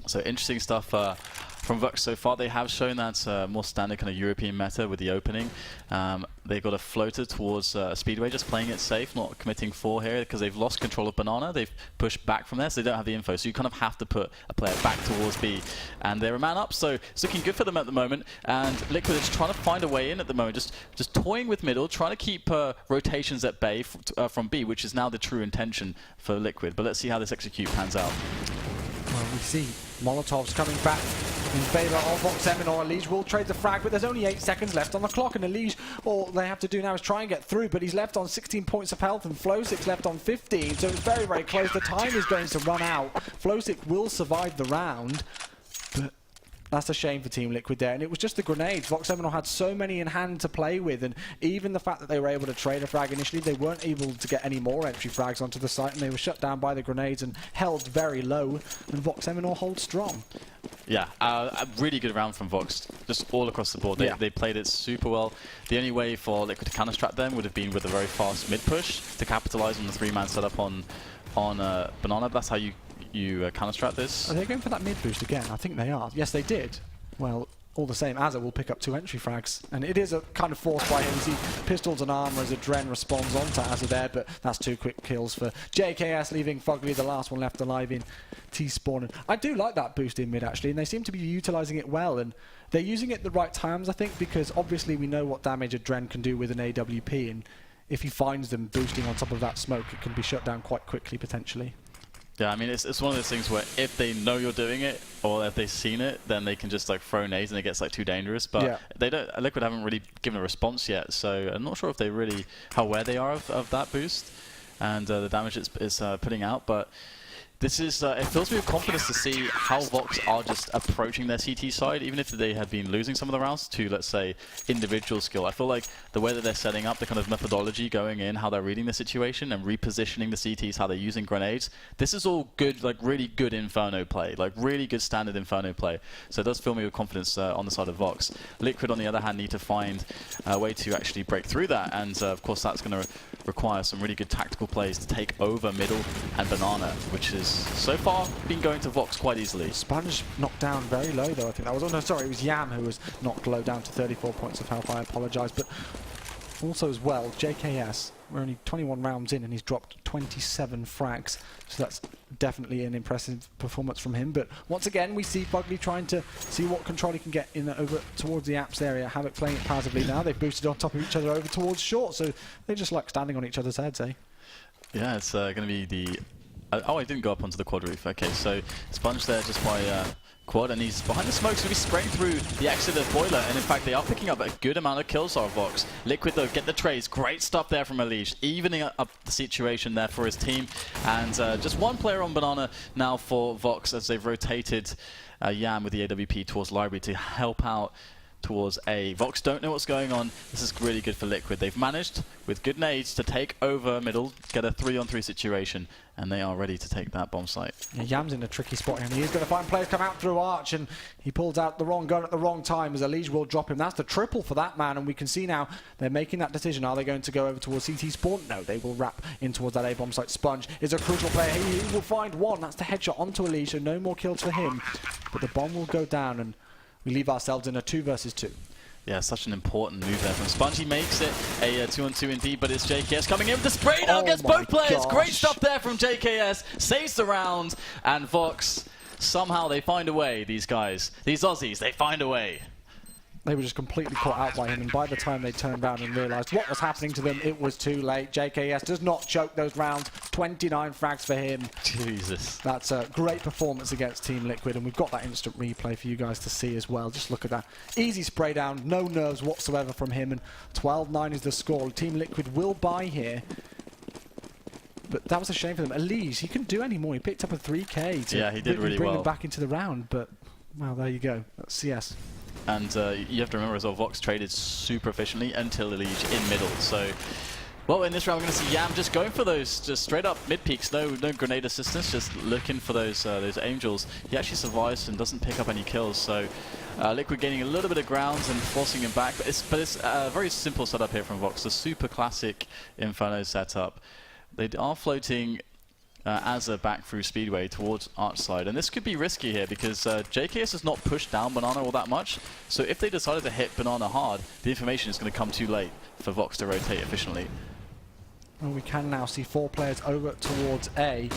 B: So interesting stuff from VOX so far. They have shown that more standard kind of European meta with the opening. They got a floater towards Speedway, just playing it safe, not committing 4 here because they've lost control of Banana. They've pushed back from there, so they don't have the info. So you kind of have to put a player back towards B. And they're a man up, so it's looking good for them at the moment. And Liquid is trying to find a way in at the moment, just toying with middle, trying to keep rotations at bay from B, which is now the true intention for Liquid. But let's see how this execute pans out.
A: Well, we see Molotovs coming back in favour of VOX Eminor. Elige will trade the frag, but there's only 8 seconds left on the clock, and Elige, all they have to do now is try and get through, but he's left on 16 points of health, and Flowsick's left on 15, so it's very, very close. The time is going to run out. Flowsick will survive the round, but that's a shame for Team Liquid there, and it was just the grenades. VOX Eminor had so many in hand to play with, and even the fact that they were able to trade a frag initially, they weren't able to get any more entry frags onto the site, and they were shut down by the grenades and held very low, and VOX Eminor holds strong.
B: Yeah, a really good round from VOX, just all across the board. They played it super well. The only way for Liquid to counter-strat them would have been with a very fast mid-push to capitalize on the 3-man setup on Banana. That's how you counter-strat this.
A: Are they going for that mid-boost again? I think they are. Yes, they did. Well, all the same, Azza will pick up 2 entry frags, and it is a kind of forced by him. You see pistols and armor as Adren responds onto Azza there, but that's 2 quick kills for JKS, leaving Fugly the last one left alive in T-spawn. And I do like that boost in mid, actually, and they seem to be utilising it well, and they're using it at the right times, I think, because obviously we know what damage Adren can do with an AWP, and if he finds them boosting on top of that smoke, it can be shut down quite quickly, potentially.
B: Yeah, I mean, it's one of those things where if they know you're doing it, or if they've seen it, then they can just like throw nades and it gets like too dangerous. But they don't. Liquid haven't really given a response yet, so I'm not sure if they really how aware they are of that boost and the damage it's putting out. But this is it fills me with confidence to see how VOX are just approaching their CT side, even if they had been losing some of the rounds to, let's say, individual skill. I feel like the way that they're setting up, the kind of methodology going in, how they're reading the situation and repositioning the CTs, how they're using grenades, this is all good, like really good Inferno play, like really good standard Inferno play. So it does fill me with confidence on the side of VOX. Liquid, on the other hand, need to find a way to actually break through that, and of course that's going to require some really good tactical plays to take over middle and Banana, which is so far been going to VOX quite easily.
A: Sponge knocked down very low though, I think that was, oh no, sorry, it was Yam who was knocked low down to 34 points of health, I apologise, but also as well, JKS, we're only 21 rounds in and he's dropped 27 frags, so that's definitely an impressive performance from him. But once again, we see Fugly trying to see what control he can get in over towards the apps area. Havoc playing it passively now. They've boosted on top of each other over towards short, so they just like standing on each other's heads, eh? Yeah,
B: it's going to be the... oh, I didn't go up onto the quad roof. Okay, so Sponge there just by quad, and he's behind the smoke, so he's spraying through the exit of Boiler, and in fact they are picking up a good amount of kills on VOX. Liquid though, get the trades. Great stuff there from Elige, evening up the situation there for his team, and just 1 player on Banana now for VOX as they've rotated Yam with the AWP towards Library to help out towards A. VOX don't know what's going on. This is really good for Liquid. They've managed, with good nades, to take over middle, get a 3-on-3 situation, and they are ready to take that bomb site.
A: Yeah, Yam's in a tricky spot here, and he's going to find players come out through Arch, and he pulls out the wrong gun at the wrong time as Elige will drop him. That's the triple for that man, and we can see now they're making that decision. Are they going to go over towards CT spawn? No, they will wrap in towards that A bomb site. Sponge is a crucial player. He will find one. That's the headshot onto Elige, so no more kills for him. But the bomb will go down, and we leave ourselves in a 2 versus 2.
B: Yeah, such an important move there from Sponge. He makes it a 2-on-2 indeed, but it's JKS coming in with the spray down, gets both players.
A: Gosh.
B: Great stuff there from JKS, saves the round, and VOX, somehow they find a way, these guys. These Aussies, they find a way.
A: They were just completely caught out by him, and by the time they turned around and realised what was happening to them, it was too late. JKS does not choke those rounds. 29 frags for him.
B: Jesus.
A: That's a great performance against Team Liquid, and we've got that instant replay for you guys to see as well. Just look at that. Easy spray down, no nerves whatsoever from him, and 12-9 is the score. Team Liquid will buy here. But that was a shame for them. Elige, he couldn't do any more. He picked up a 3K to
B: he did really
A: bring
B: well.
A: them back into the round, but, well, there you go. That's CS.
B: And you have to remember as well, VOX traded super efficiently until Elige in middle. So, well, in this round we're going to see Yam just going for those just straight up mid peaks, no grenade assistance, just looking for those angels. He actually survives and doesn't pick up any kills. So Liquid gaining a little bit of grounds and forcing him back. But it's a very simple setup here from VOX, the super classic Inferno setup. They are floating as a back through Speedway towards Arch side, and this could be risky here because JKS has not pushed down Banana all that much, so if they decided to hit Banana hard, the information is going to come too late for VOX to rotate efficiently.
A: Well, we can now see 4 players over towards A,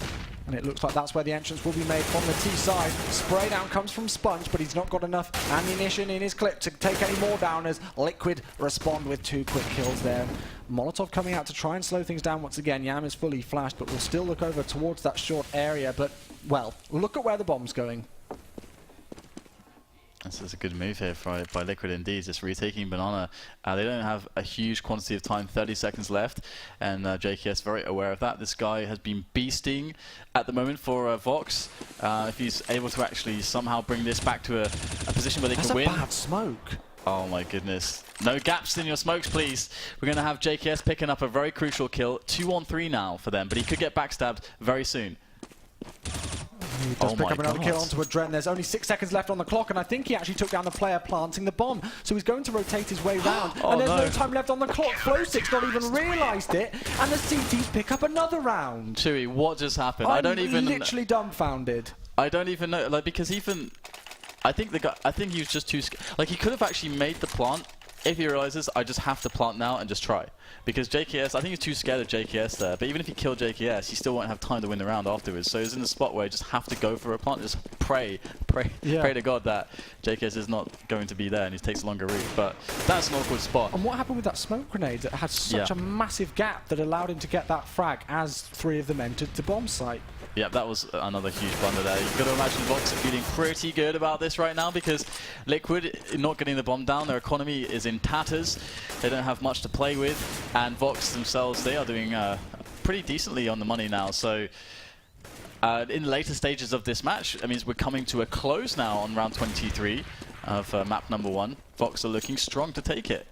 A: and it looks like that's where the entrance will be made from the T side. Spray down comes from Sponge, but he's not got enough ammunition in his clip to take any more down as Liquid respond with 2 quick kills there. Molotov coming out to try and slow things down once again. Yam is fully flashed, but we'll still look over towards that short area. But, well, look at where the bomb's going.
B: This is a good move here by Liquid indeed, just retaking Banana. They don't have a huge quantity of time, 30 seconds left, and JKS very aware of that. This guy has been beasting at the moment for VOX. If he's able to actually somehow bring this back to a position where they can win.
A: That's a bad smoke.
B: Oh my goodness. No gaps in your smokes, please. We're going to have JKS picking up a very crucial kill. 2-on-3 now for them, but he could get backstabbed very soon.
A: He does pick up another kill onto Adren. There's only 6 seconds left on the clock, and I think he actually took down the player planting the bomb. So he's going to rotate his way round, and there's no time left on the clock. Flow6 not even realised it, and the CTs pick up another round.
B: Chewy, what just happened?
A: I'm literally dumbfounded.
B: I don't even know, like, because even I think he was just too scared. Like, he could have actually made the plant if he realizes I just have to plant now and just try. Because JKS, I think he's too scared of JKS there. But even if he killed JKS, he still won't have time to win the round afterwards. So he's in the spot where you just have to go for a plant. Just pray to God that JKS is not going to be there and he takes a longer route. But that's an awkward spot.
A: And what happened with that smoke grenade that had such a massive gap that allowed him to get that frag as 3 of them entered the bomb site?
B: Yeah, that was another huge blunder there. You've got to imagine VOX are feeling pretty good about this right now because Liquid not getting the bomb down. Their economy is in tatters. They don't have much to play with. And VOX themselves, they are doing pretty decently on the money now. So in the later stages of this match, that means we're coming to a close now on round 23 of map number 1. VOX are looking strong to take it.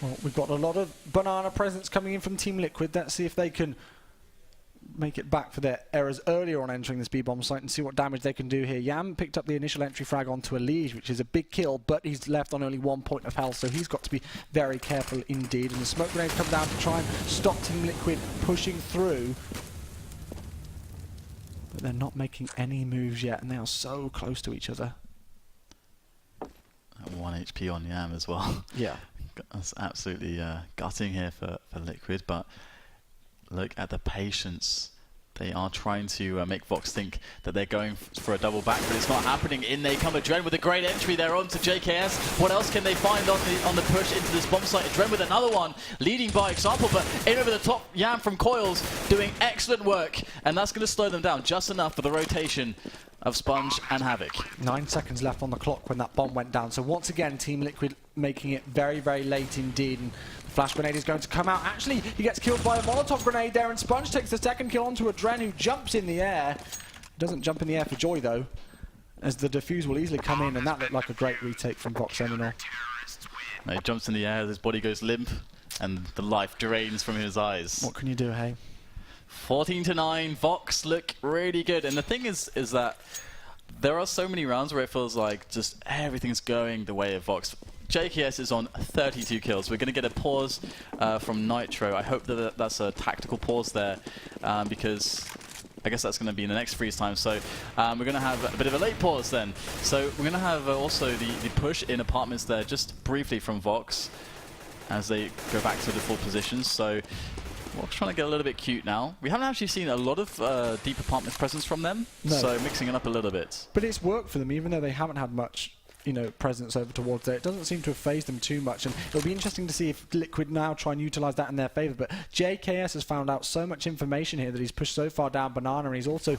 A: Well, we've got a lot of Banana presence coming in from Team Liquid. Let's see if they can make it back for their errors earlier on entering this B-bomb site and see what damage they can do here. Yam picked up the initial entry frag onto Elige, which is a big kill, but he's left on only 1 point of health, so he's got to be very careful indeed. And the smoke grenades come down to try and stop Team Liquid pushing through. But they're not making any moves yet, and they are so close to each other.
B: 1 HP on Yam as well.
A: Yeah.
B: That's absolutely gutting here for Liquid, but look at the patience. They are trying to make VOX think that they're going for a double back, but it's not happening. In they come, Adren with a great entry there onto JKS. What else can they find on the push into this bomb site? Adren with another one, leading by example, but in over the top, Yam from Coils doing excellent work, and that's going to slow them down just enough for the rotation of Sponge and Havoc. 9
A: seconds left on the clock when that bomb went down. So once again, Team Liquid making it very, very late indeed. And the flash grenade is going to come out. Actually, he gets killed by a Molotov grenade there, and Sponge takes the second kill onto Adren, who jumps in the air. Doesn't jump in the air for joy, though. as the defuse will easily come in, and that looked like a great retake from VOX Eminor.
B: He jumps in the air, his body goes limp, and the life drains from his eyes.
A: What can you do, hey?
B: 14-9, VOX look really good. And the thing is that there are so many rounds where it feels like just everything's going the way of VOX. JKS is on 32 kills. We're going to get a pause from Nitro. I hope that that's a tactical pause there, because I guess that's going to be in the next freeze time. So we're going to have a bit of a late pause then. So we're going to have also the push in apartments there just briefly from VOX as they go back to the full positions. So VOX trying to get a little bit cute now. We haven't actually seen a lot of deep apartments presence from them, so mixing it up a little bit.
A: But it's worked for them, even though they haven't had much, you know, presence over towards there. It doesn't seem to have phased them too much, and it'll be interesting to see if Liquid now try and utilise that in their favour. But JKS has found out so much information here that he's pushed so far down Banana, and he's also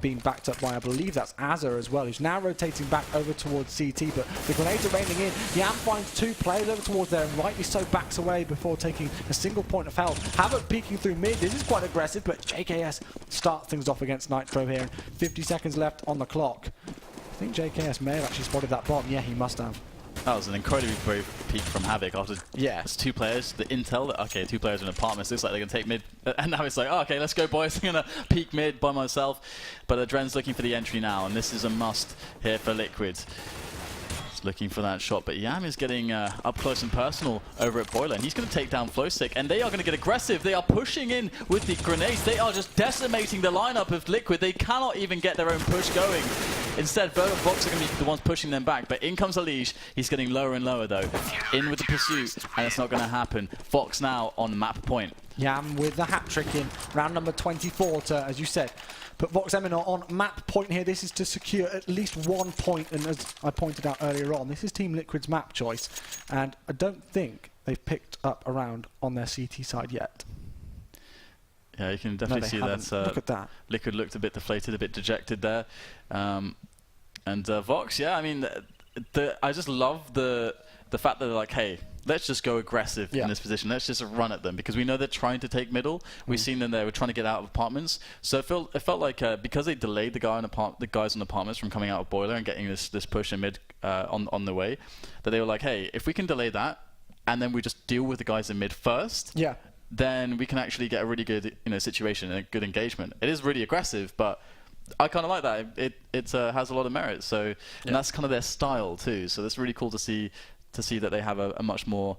A: been backed up by, I believe that's Azza as well, who's now rotating back over towards CT, but the grenades are raining in. Yam finds two players over towards there, and rightly so backs away before taking a single point of health. Havoc peeking through mid. This is quite aggressive, but JKS starts things off against Nitro here, and 50 seconds left on the clock. I think JKS may have actually spotted that bomb. Yeah, he must have.
B: That was an incredibly brave peek from Havoc after it's two players. The intel, okay, two players in apartments. Looks like they're going to take mid. And now it's like, oh, okay, let's go, boys. I'm going to peek mid by myself. But Adren's looking for the entry now, and this is a must here for Liquid. Looking for that shot, but Yam is getting up close and personal over at Boiler, and he's going to take down Flowstick, and they are going to get aggressive. They are pushing in with the grenades. They are just decimating the lineup of Liquid. They cannot even get their own push going. Instead, VOX are going to be the ones pushing them back, but in comes Alish. He's getting lower and lower, though. In with the pursuit, and it's not going to happen. VOX now on map point.
A: Yam with the hat-trick in round number 24 to, as you said, put VOX Eminor on map point here. This is to secure at least 1 point, and as I pointed out earlier on, this is Team Liquid's map choice, and I don't think they've picked up a round on their CT side yet.
B: Yeah, you can definitely see that,
A: Look at that.
B: Liquid looked a bit deflated, a bit dejected there. And VOX, yeah, I mean, I just love the fact that they're like, hey, let's just go aggressive in this position. Let's just run at them, because we know they're trying to take middle. We've seen them there. We're trying to get out of apartments. So it felt like because they delayed the guys in apartments from coming out of Boiler and getting this push in mid on the way, that they were like, hey, if we can delay that and then we just deal with the guys in mid first, then we can actually get a really good situation and a good engagement. It is really aggressive, but I kind of like that. It has a lot of merit. So and that's kind of their style too. So that's really cool to see that they have a much more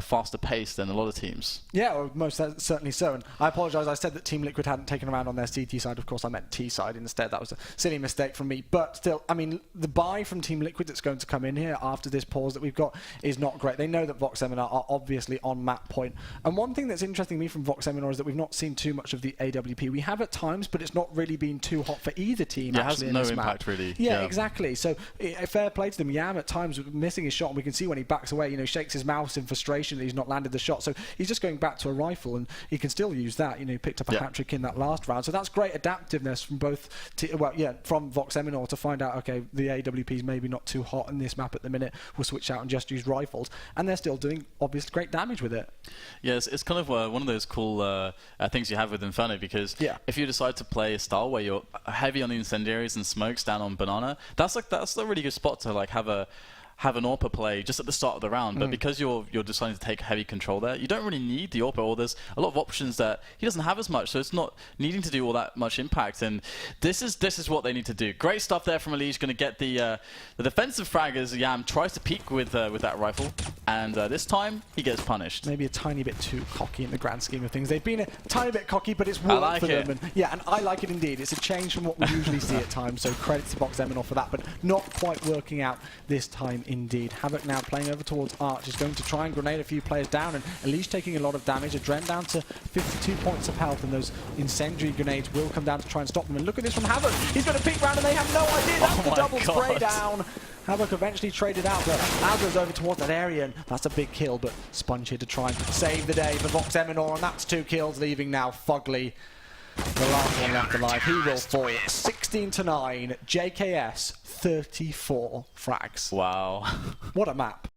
B: faster pace than a lot of teams. Yeah,
A: well, most certainly so. And I apologise, I said that Team Liquid hadn't taken a round on their CT side. Of course, I meant T side instead. That was a silly mistake from me. But still, I mean, the buy from Team Liquid that's going to come in here after this pause that we've got is not great. They know that VOX Eminor are obviously on map point. And one thing that's interesting to me from VOX Eminor is that we've not seen too much of the AWP. We have at times, but it's not really been too hot for either team.
B: It has no impact, really.
A: Yeah, exactly. So fair play to them. Yam at times missing his shot, and we can see when he backs away, shakes his mouse in frustration that he's not landed the shot. So he's just going back to a rifle, and he can still use that. He picked up a hat-trick in that last round. So that's great adaptiveness from both, from VOX Eminor to find out, okay, the AWP's maybe not too hot in this map at the minute. We'll switch out and just use rifles. And they're still doing, obviously, great damage with it.
B: Yes, it's kind of one of those cool things you have with Inferno, because if you decide to play a style where you're heavy on the incendiaries and smokes down on Banana, that's a really good spot to have an AWPer play just at the start of the round, but because you're deciding to take heavy control there, you don't really need the AWPer, or there's a lot of options that he doesn't have as much, so it's not needing to do all that much impact. And this is what they need to do. Great stuff there from Alish, going to get the defensive frag as Yam tries to peek with that rifle, and this time he gets punished.
A: Maybe a tiny bit too cocky in the grand scheme of things. They've been a tiny bit cocky, but it's worked for them. And I like it indeed. It's a change from what we usually see at times, so credit to VOX Eminor for that, but not quite working out this time indeed. Havoc now playing over towards Arch is going to try and grenade a few players down, and Alish taking a lot of damage. Adren down to 52 points of health, and those incendiary grenades will come down to try and stop them. And look at this from Havoc. He's going to peek round, and they have no idea. That's the double spray down. Havoc eventually traded out, but Azra's over towards that area, and that's a big kill. But Sponge here to try and save the day for VOX Eminor, and that's 2 kills, leaving now Fugly, the last one left alive. He will fall 16-9. JKS 34 frags.
B: Wow.
A: What a map.